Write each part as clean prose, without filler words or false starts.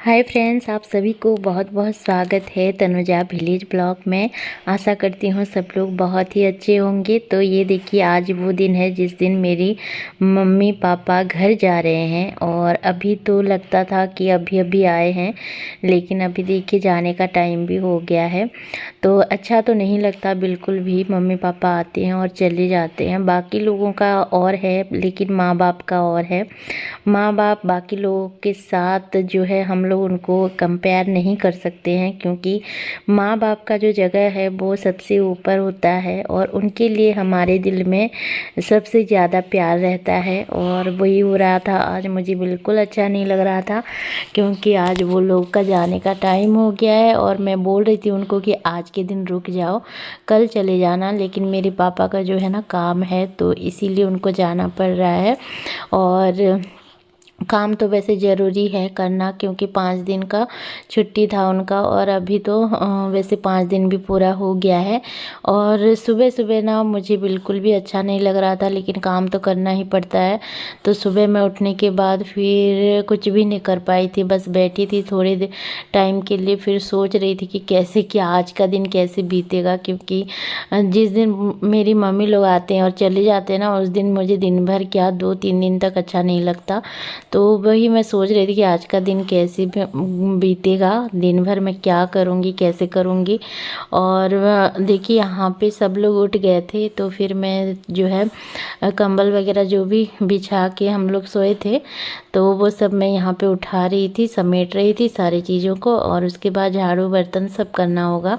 Hi friends, आप सभी को बहुत बहुत स्वागत है तनुजा विलेज ब्लॉग में। आशा करती हूँ सब लोग बहुत ही अच्छे होंगे। तो ये देखिए, आज वो दिन है जिस दिन मेरी मम्मी पापा घर जा रहे हैं। और अभी तो लगता था कि अभी अभी आए हैं, लेकिन अभी देखिए जाने का टाइम भी हो गया है। तो अच्छा तो नहीं लगता बिल्कुल भी। मम्मी पापा आते हैं और चले जाते हैं। बाकी लोगों का और है, लेकिन माँ बाप का और है। माँ बाप बाकी लोगों के साथ जो है हम लोग उनको कंपेयर नहीं कर सकते हैं, क्योंकि माँ बाप का जो जगह है वो सबसे ऊपर होता है और उनके लिए हमारे दिल में सबसे ज़्यादा प्यार रहता है। और वही हो रहा था आज। मुझे बिल्कुल अच्छा नहीं लग रहा था, क्योंकि आज वो लोग का जाने का टाइम हो गया है। और मैं बोल रही थी उनको कि आज के दिन रुक जाओ, कल चले जाना, लेकिन मेरे पापा का जो है ना काम है, तो इसीलिए उनको जाना पड़ रहा है। और काम तो वैसे ज़रूरी है करना, क्योंकि 5 दिन का छुट्टी था उनका। और अभी तो वैसे 5 दिन भी पूरा हो गया है। और सुबह सुबह ना मुझे बिल्कुल भी अच्छा नहीं लग रहा था, लेकिन काम तो करना ही पड़ता है। तो सुबह मैं उठने के बाद फिर कुछ भी नहीं कर पाई थी, बस बैठी थी थोड़ी देर टाइम के लिए। फिर सोच रही थी कि कैसे क्या आज का दिन कैसे बीतेगा, क्योंकि जिस दिन मेरी मम्मी लोग आते हैं और चले जाते हैं ना, उस दिन मुझे दिन भर क्या 2-3 दिन तक अच्छा नहीं लगता। तो वही मैं सोच रही थी कि आज का दिन कैसे बीतेगा, दिन भर मैं क्या करूँगी, कैसे करूँगी। और देखिए यहाँ पे सब लोग उठ गए थे, तो फिर मैं जो है कंबल वगैरह जो भी बिछा के हम लोग सोए थे, तो वो सब मैं यहाँ पे उठा रही थी, समेट रही थी सारी चीज़ों को। और उसके बाद झाड़ू बर्तन सब करना होगा।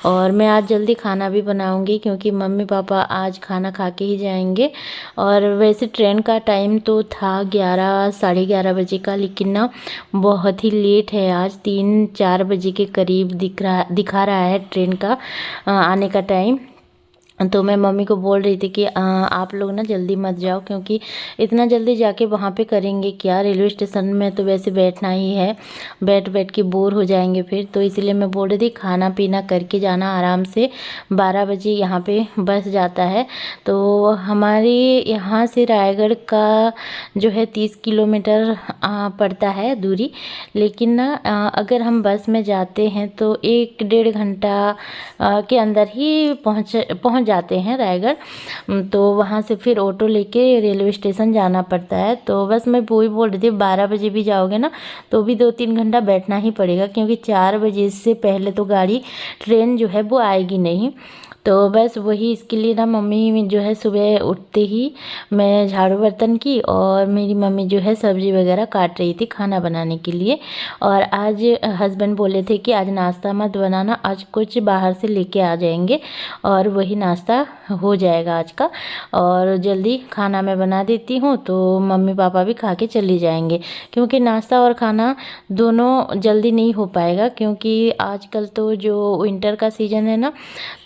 और मैं आज जल्दी खाना भी बनाऊँगी, क्योंकि मम्मी पापा आज खाना खा के ही जाएंगे। और वैसे ट्रेन का टाइम तो था 11 साढ़े 11 बजे का, लेकिन ना बहुत ही लेट है। आज 3-4 बजे के करीब दिखा रहा है ट्रेन का आने का टाइम। तो मैं मम्मी को बोल रही थी कि आप लोग ना जल्दी मत जाओ, क्योंकि इतना जल्दी जाके वहाँ पे करेंगे क्या। रेलवे स्टेशन में तो वैसे बैठना ही है, बैठ बैठ के बोर हो जाएंगे फिर। तो इसलिए मैं बोल रही थी खाना पीना करके जाना आराम से। 12 बजे यहाँ पे बस जाता है। तो हमारे यहाँ से रायगढ़ का जो है 30 किलोमीटर पड़ता है दूरी। लेकिन ना अगर हम बस में जाते हैं तो 1-1.5 घंटा के अंदर ही पहुँच जाते हैं रायगढ़। तो वहाँ से फिर ऑटो लेके रेलवे स्टेशन जाना पड़ता है। तो बस मैं वही बोल रही थी, 12 बजे भी जाओगे ना तो भी 2-3 घंटा बैठना ही पड़ेगा, क्योंकि 4 बजे से पहले तो गाड़ी ट्रेन जो है वो आएगी नहीं। तो बस वही इसके लिए ना मम्मी जो है सुबह उठते ही मैं झाड़ू बर्तन की, और मेरी मम्मी जो है सब्ज़ी वगैरह काट रही थी खाना बनाने के लिए। और आज हस्बैंड बोले थे कि आज नाश्ता मत बनाना, आज कुछ बाहर से लेके आ जाएंगे और वही नाश्ता हो जाएगा आज का। और जल्दी खाना मैं बना देती हूँ, तो मम्मी पापा भी खा के चले जाएंगे, क्योंकि नाश्ता और खाना दोनों जल्दी नहीं हो पाएगा। क्योंकि आजकल तो जो विंटर का सीज़न है ना,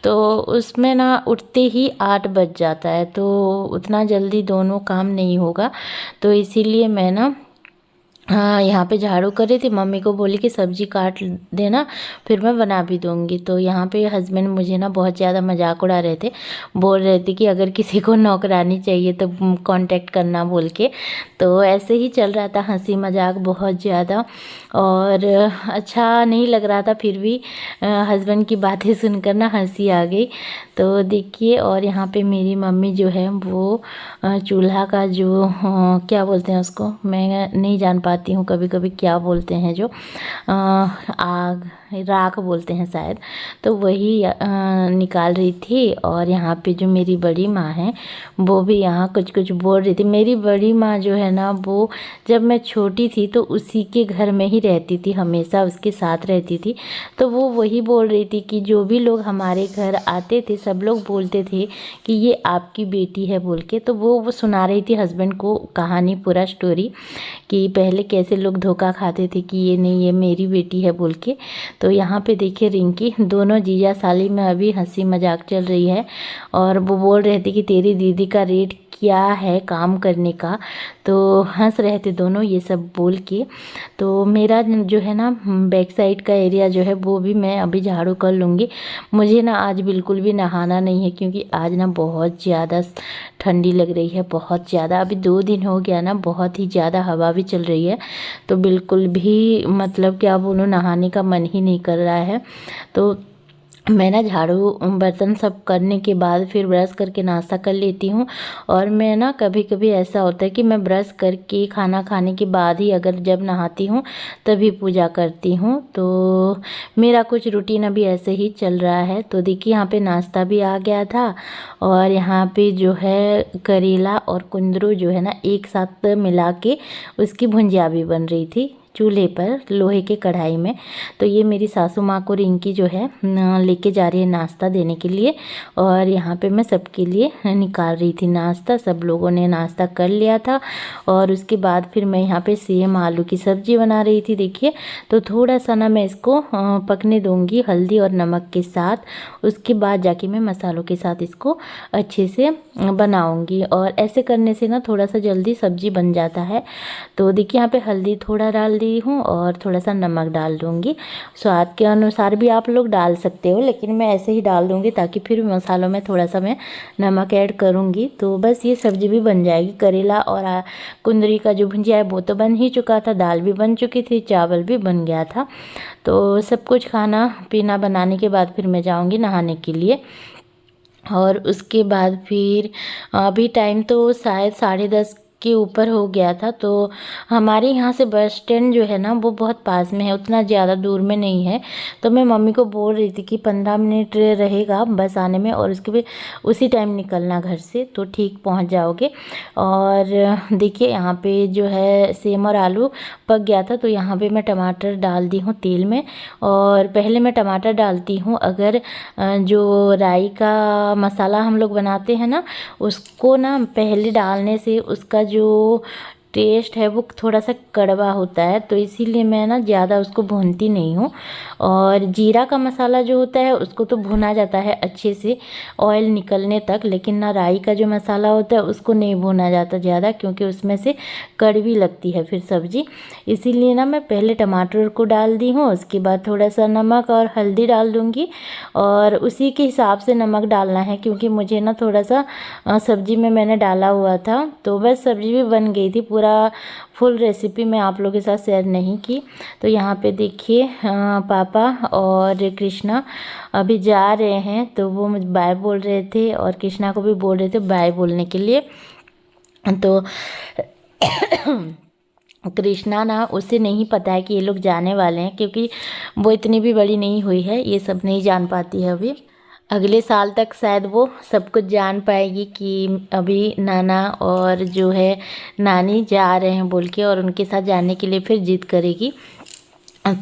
तो उसमें ना उठते ही 8 बज जाता है, तो उतना जल्दी दोनों काम नहीं होगा। तो इसीलिए मैं ना हाँ यहाँ पे झाड़ू कर रही थी। मम्मी को बोली कि सब्जी काट देना, फिर मैं बना भी दूँगी। तो यहाँ पे हस्बैंड मुझे ना बहुत ज़्यादा मजाक उड़ा रहे थे, बोल रहे थे कि अगर किसी को नौकरानी चाहिए तो कांटेक्ट करना बोल के। तो ऐसे ही चल रहा था हंसी मजाक बहुत ज़्यादा, और अच्छा नहीं लग रहा था। फिर भी हस्बैंड की बातें सुनकर ना हंसी आ गई। तो देखिए, और यहाँ पे मेरी मम्मी जो है वो चूल्हा का जो क्या बोलते हैं उसको, मैं नहीं जान पाती हूँ कभी कभी क्या बोलते हैं, जो आग राख बोलते हैं शायद, तो वही निकाल रही थी। और यहाँ पे जो मेरी बड़ी माँ है वो भी यहाँ कुछ कुछ बोल रही थी। मेरी बड़ी माँ जो है ना, वो जब मैं छोटी थी तो उसी के घर में ही रहती थी, हमेशा उसके साथ रहती थी। तो वो वही बोल रही थी कि जो भी लोग हमारे घर आते थे सब लोग बोलते थे कि ये आपकी बेटी है बोल के। तो वो सुना रही थी हस्बैंड को कहानी, पूरा स्टोरी, कि पहले कैसे लोग धोखा खाते थे कि ये नहीं, ये मेरी बेटी है बोल के। तो यहाँ पे देखिए रिंकी, दोनों जीजा साली में अभी हंसी मजाक चल रही है। और वो बोल रहे थे कि तेरी दीदी का रेट क्या है काम करने का। तो हंस रहे थे दोनों ये सब बोल के। तो मेरा जो है ना बैक साइड का एरिया जो है वो भी मैं अभी झाड़ू कर लूँगी। मुझे ना आज बिल्कुल भी नहाना नहीं है क्योंकि आज ना बहुत ज़्यादा ठंडी लग रही है, बहुत ज़्यादा। अभी 2 दिन हो गया ना, बहुत ही ज़्यादा हवा भी चल रही है, तो बिल्कुल भी मतलब क्या बोलूँ, नहाने का मन ही नहीं कर रहा है। तो मैं ना झाड़ू बर्तन सब करने के बाद फिर ब्रश करके नाश्ता कर लेती हूँ। और मैं ना कभी कभी ऐसा होता है कि मैं ब्रश करके खाना खाने के बाद ही अगर जब नहाती हूँ तभी पूजा करती हूँ। तो मेरा कुछ रूटीन अभी ऐसे ही चल रहा है। तो देखिए यहाँ पे नाश्ता भी आ गया था और यहाँ पे जो है करेला और कुंदरू जो है ना एक साथ मिला के उसकी भुंजिया भी बन रही थी चूल्हे पर लोहे के कढ़ाई में। तो ये मेरी सासू माँ को रिंकी जो है लेके जा रही है नाश्ता देने के लिए। और यहाँ पे मैं सबके लिए निकाल रही थी नाश्ता। सब लोगों ने नाश्ता कर लिया था और उसके बाद फिर मैं यहाँ पे सेम आलू की सब्ज़ी बना रही थी। देखिए तो थोड़ा सा ना मैं इसको पकने दूँगी हल्दी और नमक के साथ। उसके बाद जाके मैं मसालों के साथ इसको अच्छे से बनाऊँगी। और ऐसे करने से ना थोड़ा सा जल्दी सब्ज़ी बन जाता है। तो देखिए यहाँ पे हल्दी थोड़ा डाल दी हूँ और थोड़ा सा नमक डाल दूँगी। स्वाद के अनुसार भी आप लोग डाल सकते हो, लेकिन मैं ऐसे ही डाल दूँगी ताकि फिर मसालों में थोड़ा सा मैं नमक ऐड करूँगी। तो बस ये सब्ज़ी भी बन जाएगी। करेला और कुंदरी का जो भुंजिया है वो तो बन ही चुका था, दाल भी बन चुकी थी, चावल भी बन गया था। तो सब कुछ खाना पीना बनाने के बाद फिर मैं जाऊँगी नहाने के लिए। और उसके बाद फिर अभी टाइम तो शायद 10:30 के ऊपर हो गया था। तो हमारे यहाँ से बस स्टैंड जो है ना वो बहुत पास में है, उतना ज़्यादा दूर में नहीं है। तो मैं मम्मी को बोल रही थी कि 15 मिनट रहेगा बस आने में और उसके बाद उसी टाइम निकलना घर से, तो ठीक पहुँच जाओगे। और देखिए यहाँ पे जो है सेम और आलू पक गया था। तो यहाँ पे मैं टमाटर डाल दी हूँ तेल में। और पहले मैं टमाटर डालती हूँ अगर जो राई का मसाला हम लोग बनाते हैं ना, उसको ना पहले डालने से उसका जो टेस्ट है वो थोड़ा सा कड़वा होता है, तो इसीलिए मैं ना ज़्यादा उसको भूनती नहीं हूँ। और जीरा का मसाला जो होता है उसको तो भुना जाता है अच्छे से ऑयल निकलने तक, लेकिन ना राई का जो मसाला होता है उसको नहीं भुना जाता ज़्यादा, क्योंकि उसमें से कड़वी लगती है फिर सब्ज़ी। इसीलिए ना मैं पहले टमाटर को डाल दी हूँ, उसके बाद थोड़ा सा नमक और हल्दी डाल दूँगी। और उसी के हिसाब से नमक डालना है क्योंकि मुझे ना थोड़ा सा सब्ज़ी में मैंने डाला हुआ था। तो बस सब्ज़ी भी बन गई थी। पूरा फुल रेसिपी मैं आप लोगों के साथ शेयर नहीं की। तो यहाँ पे देखिए पापा और कृष्णा अभी जा रहे हैं, तो वो मुझे बाय बोल रहे थे और कृष्णा को भी बोल रहे थे बाय बोलने के लिए। तो कृष्णा ना उसे नहीं पता है कि ये लोग जाने वाले हैं, क्योंकि वो इतनी भी बड़ी नहीं हुई है, ये सब नहीं जान पाती है अभी। अगले साल तक शायद वो सब कुछ जान पाएगी कि अभी नाना और जो है नानी जा रहे हैं बोल के, और उनके साथ जाने के लिए फिर जिद करेगी।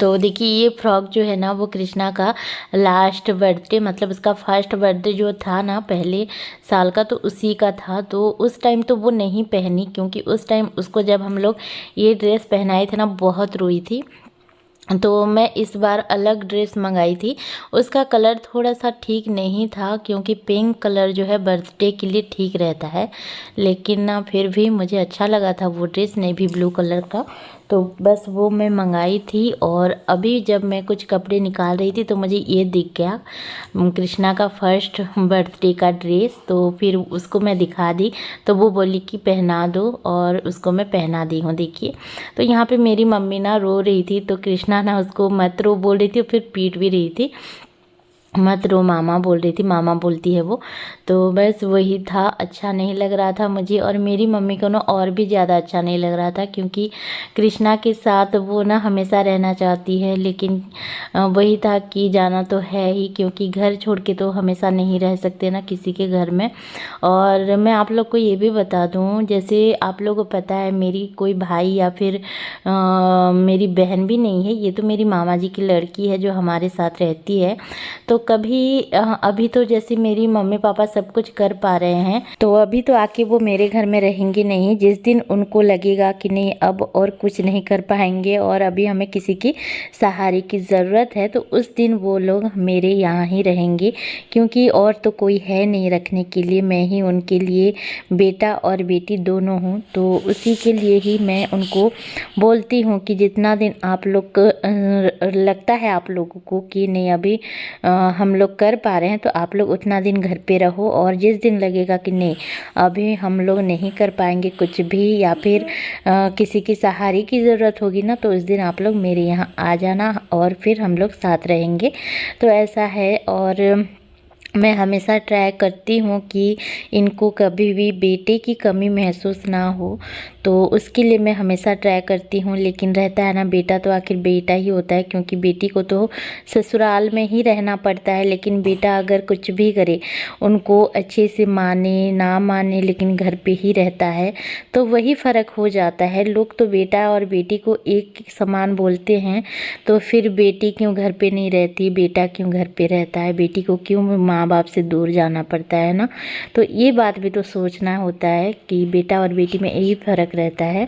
तो देखिए ये फ्रॉक जो है ना वो कृष्णा का लास्ट बर्थडे, मतलब उसका फर्स्ट बर्थडे जो था ना पहले साल का, तो उसी का था। तो उस टाइम तो वो नहीं पहनी, क्योंकि उस टाइम उसको जब हम लोग ये ड्रेस पहनाए थे ना बहुत रोई थी। तो मैं इस बार अलग ड्रेस मंगाई थी। उसका कलर थोड़ा सा ठीक नहीं था, क्योंकि पिंक कलर जो है बर्थडे के लिए ठीक रहता है, लेकिन ना फिर भी मुझे अच्छा लगा था वो ड्रेस नेवी ब्लू कलर का। तो बस वो मैं मंगाई थी। और अभी जब मैं कुछ कपड़े निकाल रही थी तो मुझे ये दिख गया कृष्णा का फर्स्ट बर्थडे का ड्रेस। तो फिर उसको मैं दिखा दी, तो वो बोली कि पहना दो, और उसको मैं पहना दी हूँ। देखिए तो यहाँ पे मेरी मम्मी ना रो रही थी, तो कृष्णा ना उसको मत रो बोल रही थी और फिर पीट भी रही थी, मत रो मामा बोल रही थी, मामा बोलती है वो। तो बस वही था, अच्छा नहीं लग रहा था मुझे, और मेरी मम्मी को ना और भी ज़्यादा अच्छा नहीं लग रहा था, क्योंकि कृष्णा के साथ वो ना हमेशा रहना चाहती है, लेकिन वही था कि जाना तो है ही, क्योंकि घर छोड़ के तो हमेशा नहीं रह सकते ना किसी के घर में। और मैं आप लोग को ये भी बता दूँ, जैसे आप लोगों को पता है मेरी कोई भाई या फिर मेरी बहन भी नहीं है, ये तो मेरी मामा जी की लड़की है जो हमारे साथ रहती है। तो कभी अभी तो जैसे मेरी मम्मी पापा सब कुछ कर पा रहे हैं, तो अभी तो आके वो मेरे घर में रहेंगे नहीं। जिस दिन उनको लगेगा कि नहीं अब और कुछ नहीं कर पाएंगे और अभी हमें किसी की सहारे की ज़रूरत है, तो उस दिन वो लोग मेरे यहाँ ही रहेंगे, क्योंकि और तो कोई है नहीं रखने के लिए। मैं ही उनके लिए बेटा और बेटी दोनों हूँ, तो उसी के लिए ही मैं उनको बोलती हूँ कि जितना दिन आप लोग लगता है आप लोगों को कि नहीं अभी हम लोग कर पा रहे हैं, तो आप लोग उतना दिन घर पे रहो, और जिस दिन लगेगा कि नहीं अभी हम लोग नहीं कर पाएंगे कुछ भी, या फिर किसी की सहारे की ज़रूरत होगी ना, तो उस दिन आप लोग मेरे यहाँ आ जाना और फिर हम लोग साथ रहेंगे। तो ऐसा है, और मैं हमेशा ट्राई करती हूँ कि इनको कभी भी बेटे की कमी महसूस ना हो, तो उसके लिए मैं हमेशा ट्राई करती हूँ। लेकिन रहता है ना, बेटा तो आखिर बेटा ही होता है, क्योंकि बेटी को तो ससुराल में ही रहना पड़ता है, लेकिन बेटा अगर कुछ भी करे, उनको अच्छे से माने ना माने, लेकिन घर पे ही रहता है, तो वही फ़र्क हो जाता है। लोग तो बेटा और बेटी को एक समान बोलते हैं, तो फिर बेटी क्यों घर पे नहीं रहती, बेटा क्यों घर पे रहता है, बेटी को क्यों माँ बाप से दूर जाना पड़ता है ना। तो ये बात भी तो सोचना होता है कि बेटा और बेटी में यही फ़र्क रहता है।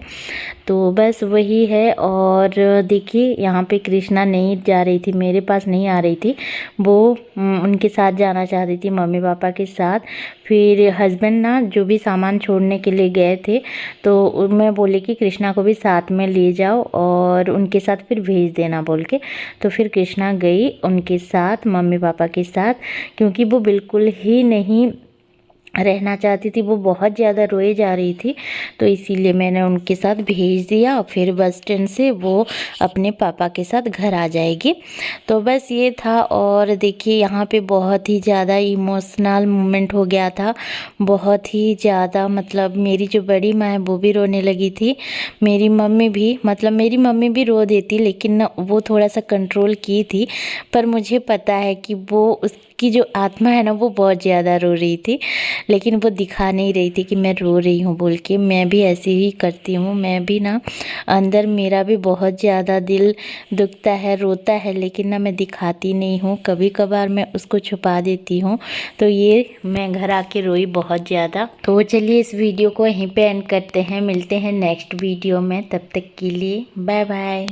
तो बस वही है। और देखिए यहाँ पे कृष्णा नहीं जा रही थी, मेरे पास नहीं आ रही थी, वो उनके साथ जाना चाह रही थी, मम्मी पापा के साथ। फिर हस्बैंड ना जो भी सामान छोड़ने के लिए गए थे, तो मैं बोली कि कृष्णा को भी साथ में ले जाओ और उनके साथ फिर भेज देना बोल के। तो फिर कृष्णा गई उनके साथ, मम्मी पापा के साथ, क्योंकि वो बिल्कुल ही नहीं रहना चाहती थी, वो बहुत ज़्यादा रोए जा रही थी, तो इसीलिए मैंने उनके साथ भेज दिया। फिर बस स्टैंड से वो अपने पापा के साथ घर आ जाएगी। तो बस ये था। और देखिए यहाँ पे बहुत ही ज़्यादा इमोशनल मोमेंट हो गया था, बहुत ही ज़्यादा। मतलब मेरी जो बड़ी माँ है वो भी रोने लगी थी, मेरी मम्मी भी, मतलब मेरी मम्मी भी रो देती, लेकिन वो थोड़ा सा कंट्रोल की थी। पर मुझे पता है कि वो उसकी जो आत्मा है ना वो बहुत ज़्यादा रो रही थी, लेकिन वो दिखा नहीं रही थी कि मैं रो रही हूँ बोल के। मैं भी ऐसे ही करती हूँ, मैं भी ना अंदर मेरा भी बहुत ज़्यादा दिल दुखता है, रोता है, लेकिन ना मैं दिखाती नहीं हूँ, कभी कभार मैं उसको छुपा देती हूँ। तो ये मैं घर आके रोई बहुत ज़्यादा। तो चलिए इस वीडियो को यहीं पे एंड करते हैं, मिलते हैं नेक्स्ट वीडियो में, तब तक के लिए बाय बाय।